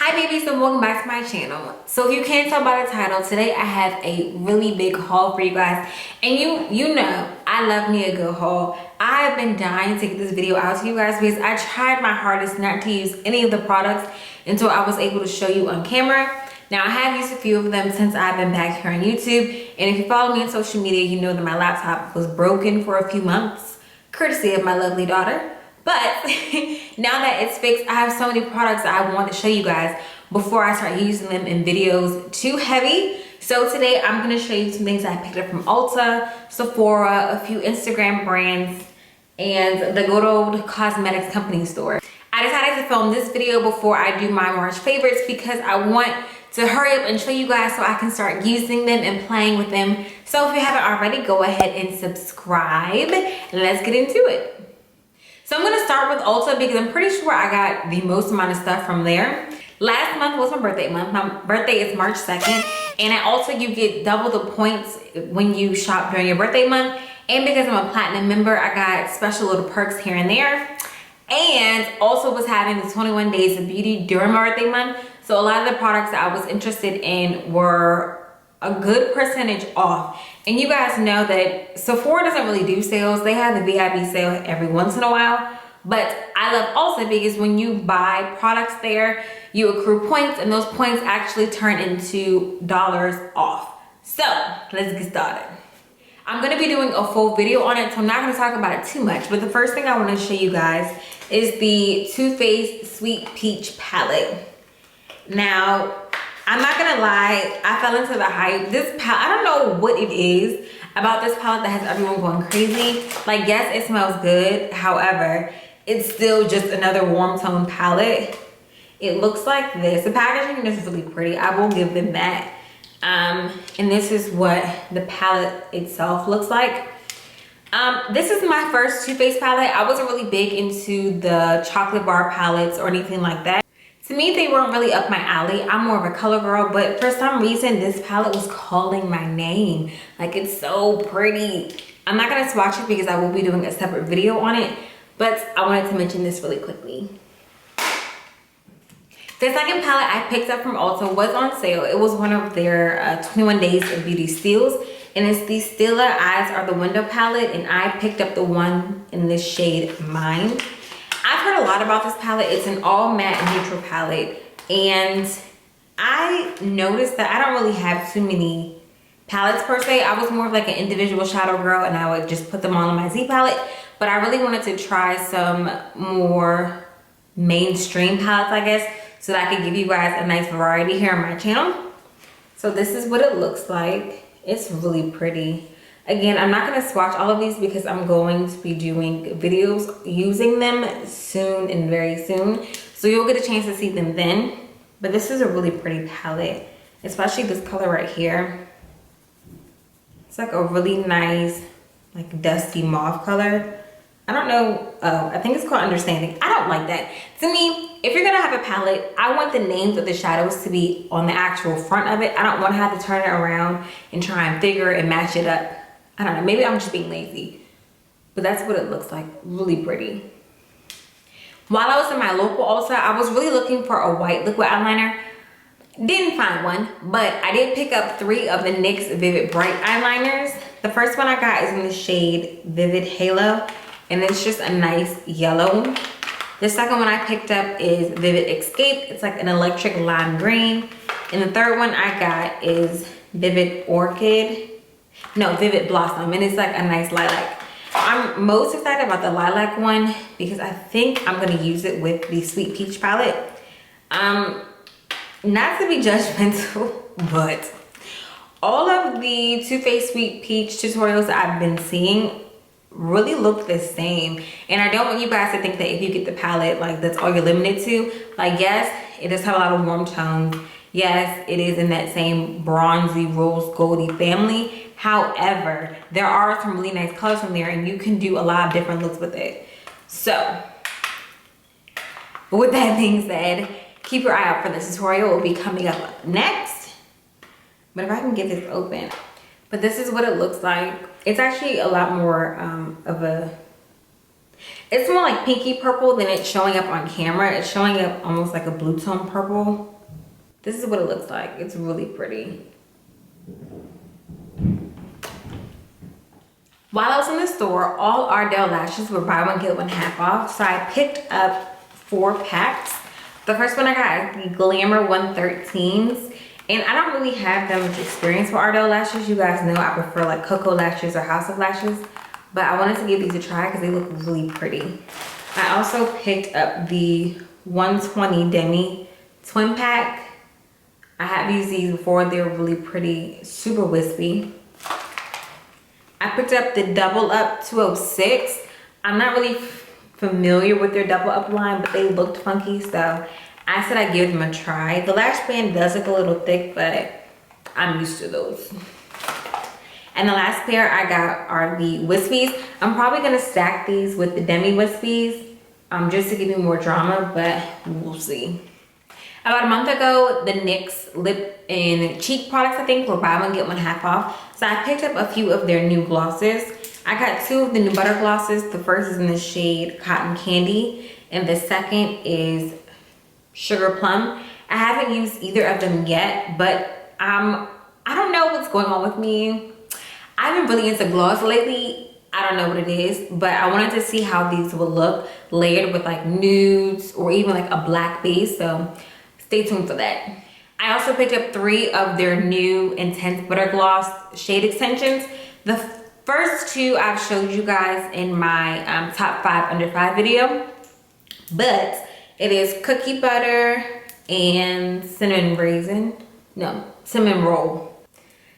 Hi babies, and welcome back to my channel. So if you can't tell by the title, today I have a really big haul for you guys. And you know I love me a good haul. I have been dying to get this video out to you guys because I tried my hardest not to use any of the products until I was able to show you on camera. Now I have used a few of them since I've been back here on YouTube. And if you follow me on social media, you know that my laptop was broken for a few months, courtesy of my lovely daughter. But now that it's fixed, I have so many products that I want to show you guys before I start using them in videos too heavy. So today I'm going to show you some things I picked up from Ulta, Sephora, a few Instagram brands, and the good old cosmetics company store. I decided to film this video before I do my March favorites because I want to hurry up and show you guys so I can start using them and playing with them. So if you haven't already, go ahead and subscribe. Let's get into it. So I'm gonna start with Ulta because I'm pretty sure I got the most amount of stuff from there. Last month was my birthday month. My birthday is March 2nd. And at Ulta, you get double the points when you shop during your birthday month. And because I'm a platinum member, I got special little perks here and there. And also was having the 21 days of beauty during my birthday month. So a lot of the products that I was interested in were a good percentage off. And you guys know that Sephora doesn't really do sales. They have the VIP sale every once in a while. But I love Ulta because when you buy products there, you accrue points and those points actually turn into dollars off. So let's get started. I'm gonna be doing a full video on it, so I'm not gonna talk about it too much. But the first thing I wanna show you guys is the Too Faced Sweet Peach palette. Now, I'm not gonna lie, I fell into the hype. This palette, I don't know what it is about this palette that has everyone going crazy. Like, yes, it smells good. However, it's still just another warm tone palette. It looks like this. The packaging is really pretty. I will give them that. And this is what the palette itself looks like. This is my first Too Faced palette. I wasn't really big into the chocolate bar palettes or anything like that. To me, they weren't really up my alley. I'm more of a color girl, but for some reason, this palette was calling my name. Like, it's so pretty. I'm not gonna swatch it because I will be doing a separate video on it, but I wanted to mention this really quickly. The second palette I picked up from Ulta was on sale. It was one of their 21 Days of Beauty steals, and it's the Stila Eyes Are the Window palette, and I picked up the one in this shade Mine. I've heard a lot about this palette. It's an all matte neutral palette, and I noticed that I don't really have too many palettes per se. I was more of like an individual shadow girl, and I would just put them all on my Z palette, but I really wanted to try some more mainstream palettes, I guess, so that I could give you guys a nice variety here on my channel. So this is what it looks like. It's really pretty. Again, I'm not gonna swatch all of these because I'm going to be doing videos using them soon and very soon. So you'll get a chance to see them then. But this is a really pretty palette, especially this color right here. It's like a really nice, like dusty mauve color. I don't know, I think it's called Understanding. I don't like that. To me, if you're gonna have a palette, I want the names of the shadows to be on the actual front of it. I don't wanna have to turn it around and try and figure and match it up. I don't know, maybe I'm just being lazy, but that's what it looks like, really pretty. While I was in my local Ulta, I was really looking for a white liquid eyeliner. Didn't find one, but I did pick up 3 of the NYX Vivid Bright eyeliners. The first one I got is in the shade Vivid Halo, and it's just a nice yellow. The second one I picked up is Vivid Escape. It's like an electric lime green. And the third one I got is Vivid Orchid. No, Vivid Blossom, and it's like a nice lilac. I'm most excited about the lilac one because I think I'm gonna use it with the Sweet Peach palette. Not to be judgmental, but all of the Too Faced Sweet Peach tutorials that I've been seeing really look the same. And I don't want you guys to think that if you get the palette, like that's all you're limited to. Like, yes, it does have a lot of warm tones. Yes, it is in that same bronzy, rose goldy family. However, there are some really nice colors in there and you can do a lot of different looks with it. So, with that being said, keep your eye out for this tutorial. It will be coming up next. But if I can get this open. But this is what it looks like. It's actually a lot more of a It's more like pinky purple than it's showing up on camera. It's showing up almost like a blue tone purple. This is what it looks like. It's really pretty. While I was in the store, all Ardell lashes were buy one get one half off. So I picked up 4 packs. The first one I got is the Glamour 113s. And I don't really have that much experience with Ardell lashes. You guys know I prefer like Cocoa Lashes or House of Lashes. But I wanted to give these a try because they look really pretty. I also picked up the 120 Demi twin pack. I have used these before. They're really pretty, super wispy. I picked up the Double Up 206. I'm not really familiar with their Double Up line, but they looked funky, so I said I'd give them a try. The lash band does look a little thick, but I'm used to those. And the last pair I got are the Wispies. I'm probably gonna stack these with the Demi Wispies just to give me more drama, but we'll see. About a month ago, the NYX lip and cheek products, I think, were buy one get one half off. So I picked up a few of their new glosses. I got 2 of the new butter glosses. The first is in the shade Cotton Candy, and the second is Sugar Plum. I haven't used either of them yet, but I don't know what's going on with me. I've been really into gloss lately. I don't know what it is, but I wanted to see how these would look layered with like nudes or even like a black base. So stay tuned for that. I also picked up 3 of their new Intense Butter Gloss shade extensions. The first 2 I've showed you guys in my top 5 under 5 video, but it is Cookie Butter and Cinnamon Roll.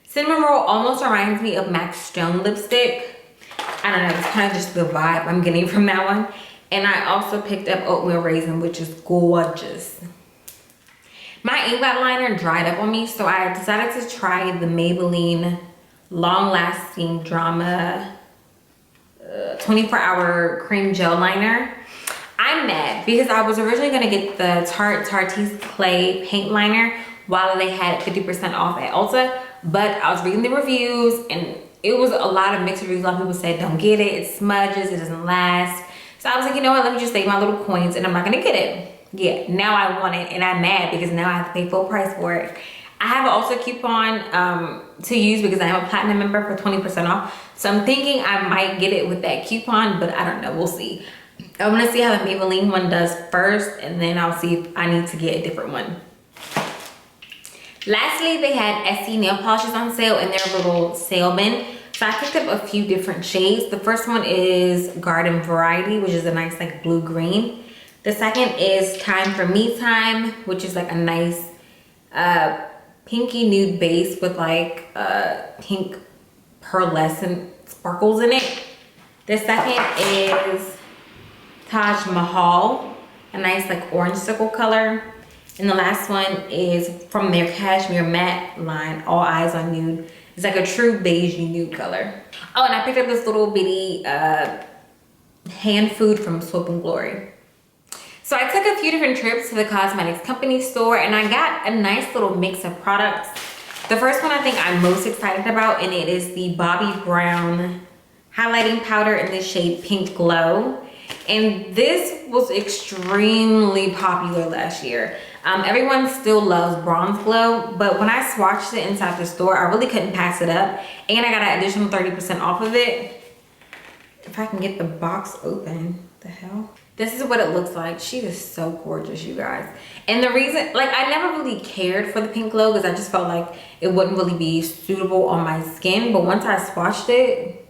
Cinnamon Roll almost reminds me of MAC Stone lipstick. I don't know, it's kind of just the vibe I'm getting from that one. And I also picked up Oatmeal Raisin, which is gorgeous. My ink-blot liner dried up on me, so I decided to try the Maybelline Long Lasting Drama 24-hour cream gel liner. I'm mad because I was originally gonna get the Tarte's Clay paint liner while they had 50% off at Ulta, but I was reading the reviews and it was a lot of mixed reviews. A lot of people said don't get it, it smudges, it doesn't last. So I was like, you know what, let me just save my little coins and I'm not gonna get it. Yeah, now I want it and I'm mad because now I have to pay full price for it. I have also a coupon to use because I am a platinum member for 20% off. So I'm thinking I might get it with that coupon, but I don't know, we'll see. I want to see how the Maybelline one does first, and then I'll see if I need to get a different one. Lastly, they had Essie nail polishes on sale in their little sale bin. So I picked up a few different shades. The first one is Garden Variety, which is a nice like blue-green. The second is Time for Me Time, which is like a nice pinky nude base with like pink pearlescent sparkles in it. The second is Taj Mahal, a nice like orange sickle color. And the last one is from their Cashmere Matte line, All Eyes on Nude. It's like a true beige nude color. Oh, and I picked up this little bitty hand food from Soap and Glory. So I took a few different trips to the cosmetics company store and I got a nice little mix of products. The first one I think I'm most excited about, and it is the Bobbi Brown highlighting powder in the shade Pink Glow. And this was extremely popular last year. Everyone still loves Bronze Glow, but when I swatched it inside the store, I really couldn't pass it up. And I got an additional 30% off of it. If I can get the box open, the hell? This is what it looks like. She is so gorgeous, you guys. And the reason, like, I never really cared for the Pink Glow because I just felt like it wouldn't really be suitable on my skin. But once I swatched it,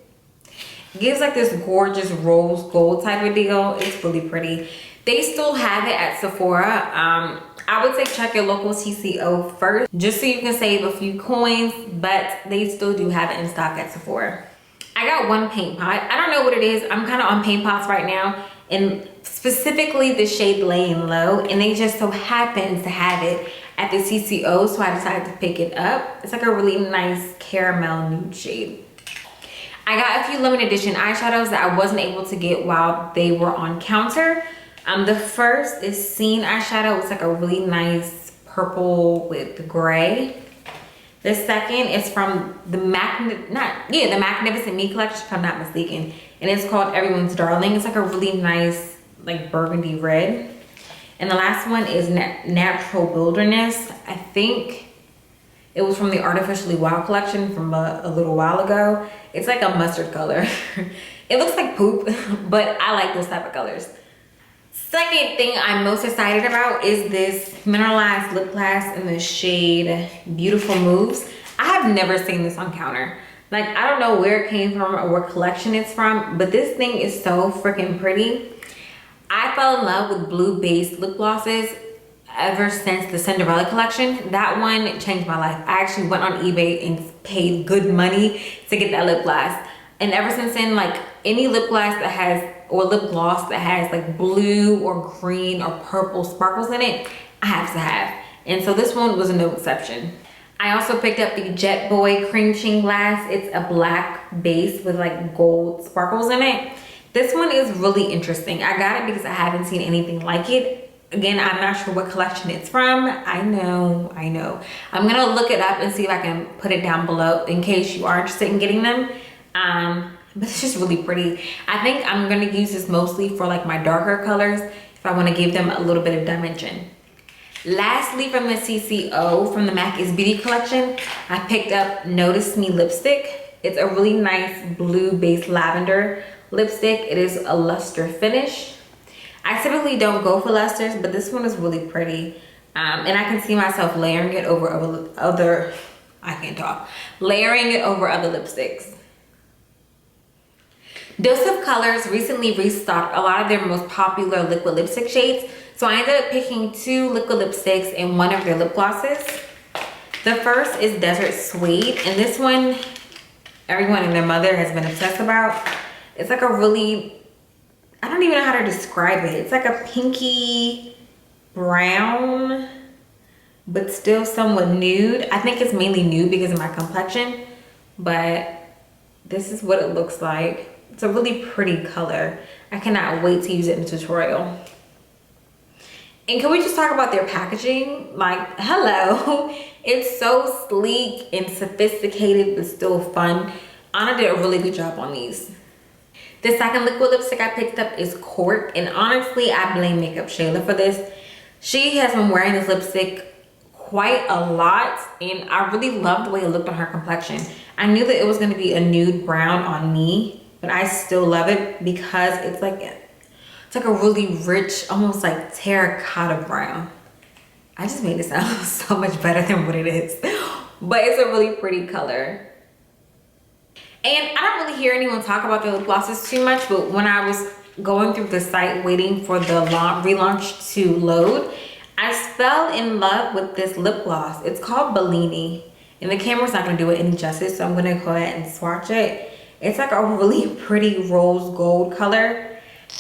it gives like this gorgeous rose gold type of deal. It's really pretty. They still have it at Sephora. I would say check your local TCO first, just so you can save a few coins, but they still do have it in stock at Sephora. I got one paint pot. I don't know what it is. I'm kind of on paint pots right now, and specifically the shade Laying Low, and they just so happens to have it at the TCO, so I decided to pick it up. It's like a really nice caramel nude shade. I got a few limited edition eyeshadows that I wasn't able to get while they were on counter. The first is Scene eyeshadow. It's like a really nice purple with gray. The second is from the Magnificent Me collection, if I'm not mistaken. And it's called Everyone's Darling. It's like a really nice like burgundy red. And the last one is Natural Wilderness. I think it was from the Artificially Wild collection from a little while ago. It's like a mustard color. It looks like poop, but I like those type of colors. Second thing I'm most excited about is this mineralized lip gloss in the shade Beautiful Moves. I have never seen this on counter. Like, I don't know where it came from or what collection it's from, but this thing is so freaking pretty. I fell in love with blue-based lip glosses ever since the Cinderella collection. That one changed my life. I actually went on eBay and paid good money to get that lip gloss. And ever since then, like, any lip gloss that has, or lip gloss that has like blue or green or purple sparkles in it, I have to have. And so this one was no exception. I also picked up the Jet Boy Cream Sheen Glass. It's a black base with like gold sparkles in it. This one is really interesting. I got it because I haven't seen anything like it. Again, I'm not sure what collection it's from. I know. I'm gonna look it up and see if I can put it down below in case you are interested in getting them. But it's just really pretty. I think I'm gonna use this mostly for like my darker colors if I wanna give them a little bit of dimension. Lastly, from the CCO, from the MAC is Beauty collection, I picked up Notice Me lipstick. It's a really nice blue based lavender lipstick. It is a luster finish. I typically don't go for lusters, but this one is really pretty. And I can see myself layering it over other lipsticks. Dose of Colors recently restocked a lot of their most popular liquid lipstick shades. So I ended up picking 2 liquid lipsticks and 1 of their lip glosses. The first is Desert Suede, and this one, everyone and their mother has been obsessed about. It's like a really, I don't even know how to describe it. It's like a pinky brown, but still somewhat nude. I think it's mainly nude because of my complexion, but this is what it looks like. It's a really pretty color. I cannot wait to use it in the tutorial. And can we just talk about their packaging? Like, hello. It's so sleek and sophisticated, but still fun. Anna did a really good job on these. The second liquid lipstick I picked up is Court, and honestly, I blame Makeup Shayla for this. She has been wearing this lipstick quite a lot, and I really loved the way it looked on her complexion. I knew that it was going to be a nude brown on me, but I still love it because it's like a really rich, almost like terracotta brown. I just made it sound so much better than what it is, but it's a really pretty color. And I don't really hear anyone talk about the lip glosses too much, but when I was going through the site waiting for the relaunch to load, I fell in love with this lip gloss. It's called Bellini, and the camera's not gonna do it any justice, so I'm gonna go ahead and swatch it. It's like a really pretty rose gold color.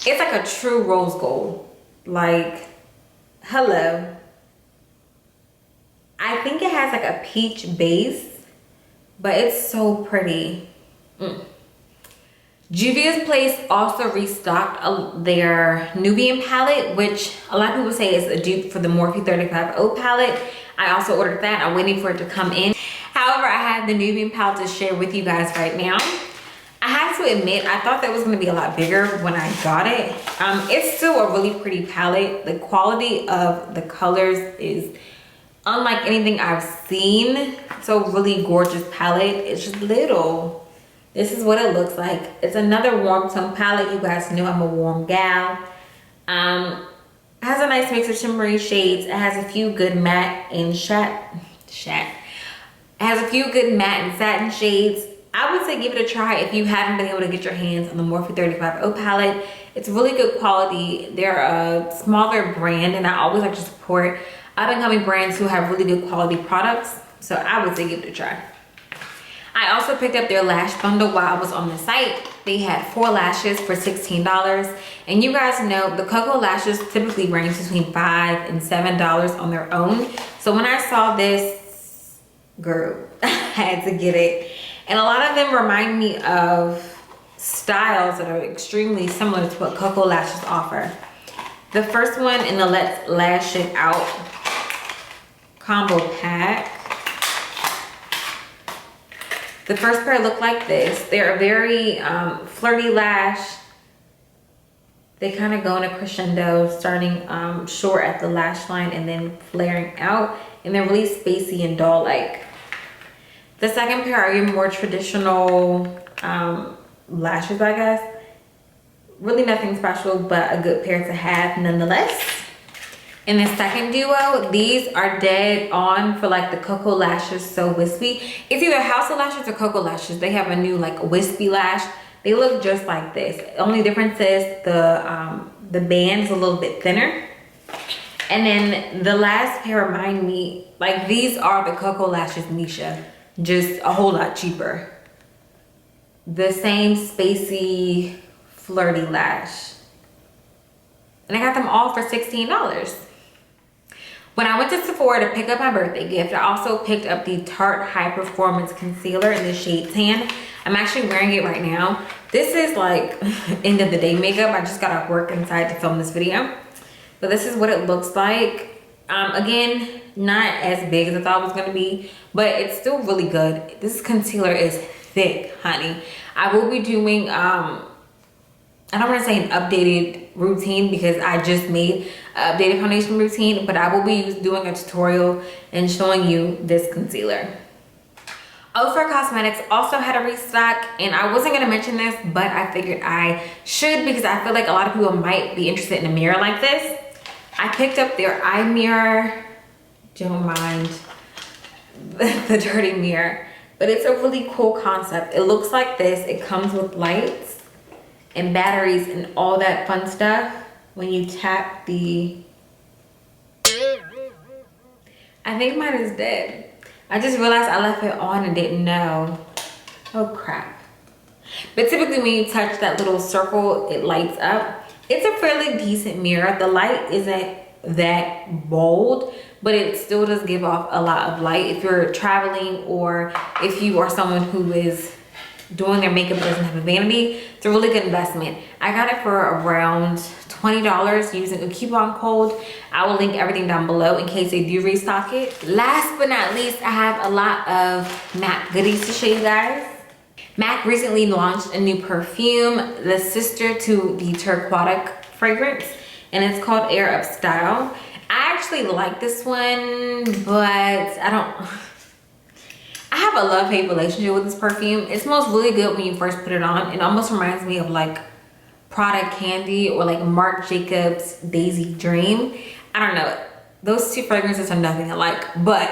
It's like a true rose gold. Like, hello. I think it has like a peach base, but it's so pretty. Juvia's Place also restocked their Nubian palette, which a lot of people say is a dupe for the Morphe 35O palette. I also ordered that. I'm waiting for it to come in. However, I have the Nubian palette to share with you guys right now. I have to admit, I thought that was going to be a lot bigger when I got it. It's still a really pretty palette. The quality of the colors is unlike anything I've seen. So really gorgeous palette. It's just little. This is what it looks like. It's another warm tone palette. You guys know I'm a warm gal. It has a nice mix of shimmery shades. It has a few good matte and It has a few good matte and satin shades. I would say give it a try if you haven't been able to get your hands on the Morphe 35O palette. It's really good quality. They're a smaller brand, and I always like to support up-and-coming brands who have really good quality products. So I would say give it a try. I also picked up their lash bundle while I was on the site. They had 4 lashes for $16. And you guys know the Cocoa lashes typically range between $5 and $7 on their own. So when I saw this, girl, I had to get it. And a lot of them remind me of styles that are extremely similar to what Cocoa lashes offer. The first one in the Let's Lash It Out combo pack. The first pair look like this. They're a very flirty lash, They kind of go in a crescendo, starting short at the lash line and then flaring out. And they're really spacey and doll-like. The second pair are your more traditional lashes, I guess. Really nothing special, but a good pair to have nonetheless. In the second duo, these are dead on for like the Cocoa Lashes So Wispy. It's either House of Lashes or Cocoa Lashes. They have a new like wispy lash. They look just like this. The only difference is the band's a little bit thinner. And then the last pair remind me, like these are the Cocoa Lashes Nisha, just a whole lot cheaper. The same spacey, flirty lash. And I got them all for $16. When I went to Sephora to pick up my birthday gift, I also picked up the Tarte High Performance Concealer in the shade Tan. I'm actually wearing it right now. This is like end of the day makeup. I just got off work inside to film this video. But this is what it looks like. Again, not as big as I thought it was gonna be, but it's still really good. This concealer is thick, honey. I will be doing, I don't wanna say an updated routine because I just made an updated foundation routine, but I will be doing a tutorial and showing you this concealer. Ofra Cosmetics also had a restock, and I wasn't gonna mention this, but I figured I should because I feel like a lot of people might be interested in a mirror like this. I picked up their eye mirror. Don't mind the dirty mirror, but it's a really cool concept. It looks like this. It comes with lights and batteries and all that fun stuff. When you tap the, I think mine is dead. I just realized I left it on and didn't know. Oh crap. But typically when you touch that little circle, it lights up. It's a fairly decent mirror. The light isn't that bold, but it still does give off a lot of light. If you're traveling or if you are someone who is doing their makeup but doesn't have a vanity, it's a really good investment. I got it for around $20 using a coupon code. I will link everything down below in case they do restock it. Last but not least, I have a lot of MAC goodies to show you guys. MAC recently launched a new perfume, the sister to the Turquoise fragrance, and it's called Air of Style. I actually like this one, but I have a love-hate relationship with this perfume. It smells really good when you first put it on. It almost reminds me of like Prada Candy or like Marc Jacobs Daisy Dream. I don't know. Those two fragrances are nothing alike, but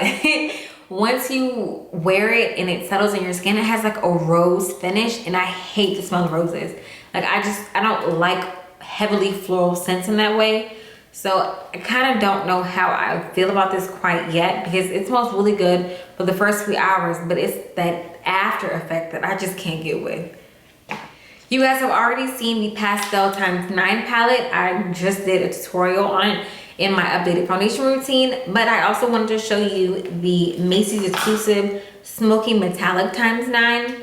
once you wear it and it settles in your skin, it has like a rose finish, and I hate the smell of roses. Like I don't like heavily floral scents in that way. So I kind of don't know how I feel about this quite yet because it smells really good for the first few hours, but it's that after effect that I just can't get with. You guys have already seen the Pastel x 9 palette. I just did a tutorial on it in my updated foundation routine, but I also wanted to show you the Macy's exclusive Smoky Metallic x 9.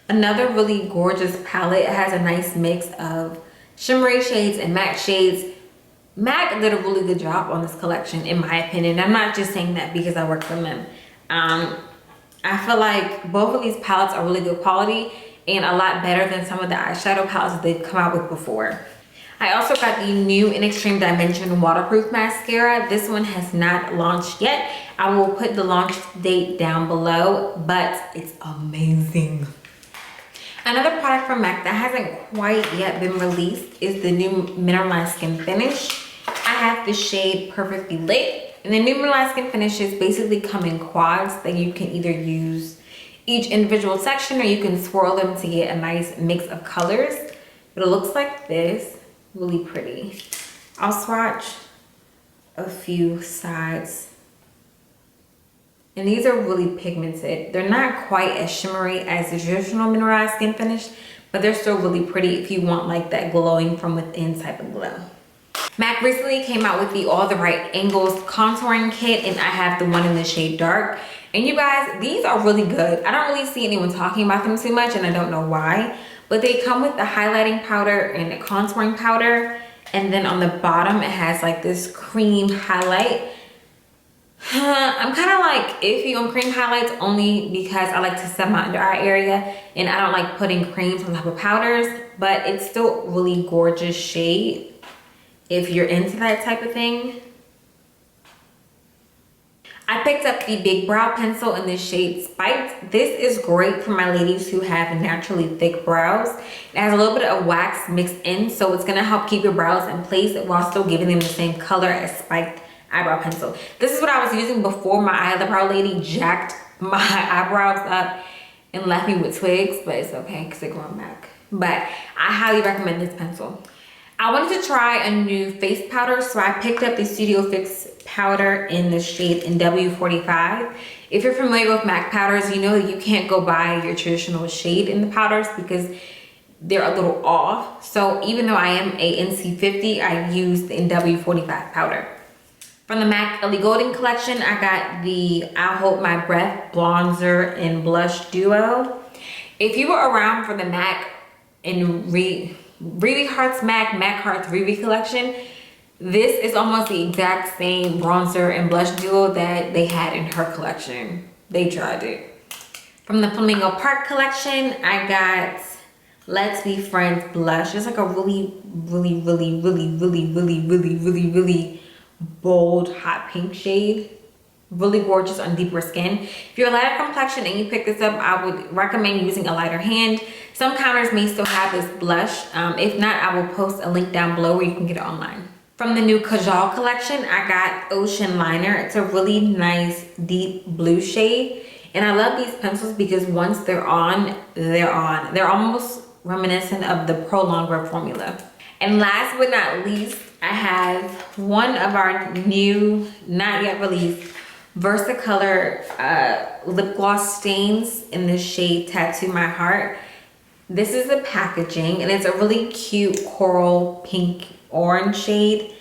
Another really gorgeous palette. It has a nice mix of shimmery shades and matte shades. MAC did a really good job on this collection in my opinion. I'm not just saying that because I work for them. I feel like both of these palettes are really good quality and a lot better than some of the eyeshadow palettes that they've come out with before. I also got the new In Extreme Dimension Waterproof Mascara. This one has not launched yet. I will put the launch date down below, but it's amazing. Another product from MAC that hasn't quite yet been released is the new Mineralized Skin Finish. I have the shade Perfectly Lit, and the new Mineralized Skin Finishes basically come in quads that you can either use each individual section or you can swirl them to get a nice mix of colors. But it looks like this, really pretty. I'll swatch a few sides. And these are really pigmented. They're not quite as shimmery as the traditional Mineralized Skin Finish, but they're still really pretty if you want like that glowing from within type of glow. MAC recently came out with the All the Right Angles contouring kit, and I have the one in the shade Dark. And you guys, these are really good. I don't really see anyone talking about them too much, and I don't know why, but they come with the highlighting powder and the contouring powder, and then on the bottom it has like this cream highlight. I'm kind of like iffy on cream highlights only because I like to set my under eye area and I don't like putting creams on top of powders, but it's still really gorgeous shade if you're into that type of thing. I picked up the Big Brow Pencil in the shade Spiked. This is great for my ladies who have naturally thick brows. It has a little bit of wax mixed in, so it's gonna help keep your brows in place while still giving them the same color as Spiked eyebrow pencil. This is what I was using before my eyebrow lady jacked my eyebrows up and left me with twigs, but it's okay because they're growing back. But I highly recommend this pencil. I wanted to try a new face powder, so I picked up the Studio Fix powder in the shade NW45. If you're familiar with MAC powders, you know that you can't go by your traditional shade in the powders because they're a little off. So even though I am a NC50, I use the NW45 powder. From the MAC Ellie Goulding collection, I got the I'll Hold My Breath bronzer and blush duo. If you were around for the MAC and Riri Hearts MAC Hearts Riri collection, this is almost the exact same bronzer and blush duo that they had in her collection. They tried it. From the Flamingo Park collection, I got Let's Be Friends blush. It's like a really bold hot pink shade. Really gorgeous on deeper skin. If you're a lighter complexion and you pick this up, I would recommend using a lighter hand. Some counters may still have this blush. If not, I will post a link down below where you can get it online. From the new Kajal collection, I got Ocean Liner. It's a really nice deep blue shade. And I love these pencils because once they're on, they're on. They're almost reminiscent of the Pro Longwear formula. And last but not least, I have one of our new, not yet released, Versacolor lip gloss stains in the shade Tattoo My Heart. This is the packaging and it's a really cute coral pink orange shade.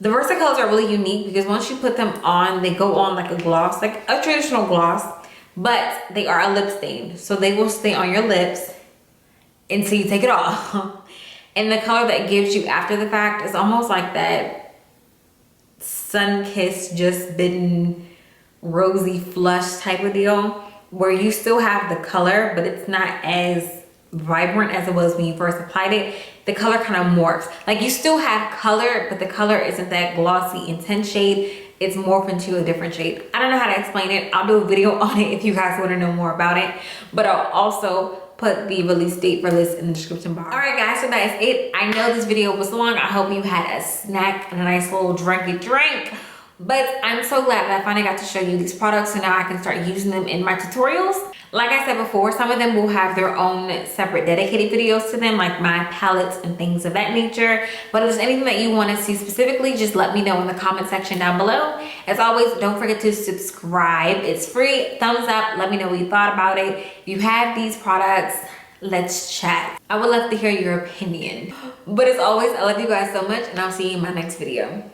The Versacolors are really unique because once you put them on, they go on like a gloss, like a traditional gloss, but they are a lip stain. So they will stay on your lips until you take it off. And the color that gives you after the fact is almost like that sun-kissed, just bitten, rosy flush type of deal, where you still have the color, but it's not as vibrant as it was when you first applied it. The color kind of morphs. Like you still have color, but the color isn't that glossy, intense shade. It's morphed into a different shade. I don't know how to explain it. I'll do a video on it if you guys want to know more about it, but I'll also put the release date for this in the description bar. All right guys, so that is it. I know this video was long. I hope you had a snack and a nice little drinky drink, but I'm so glad that I finally got to show you these products, so now I can start using them in my tutorials. Like I said before, some of them will have their own separate dedicated videos to them, like my palettes and things of that nature. But if there's anything that you want to see specifically, just let me know in the comment section down below. As always, don't forget to subscribe. It's free. Thumbs up. Let me know what you thought about it. If you have these products, let's chat. I would love to hear your opinion. But as always, I love you guys so much, and I'll see you in my next video.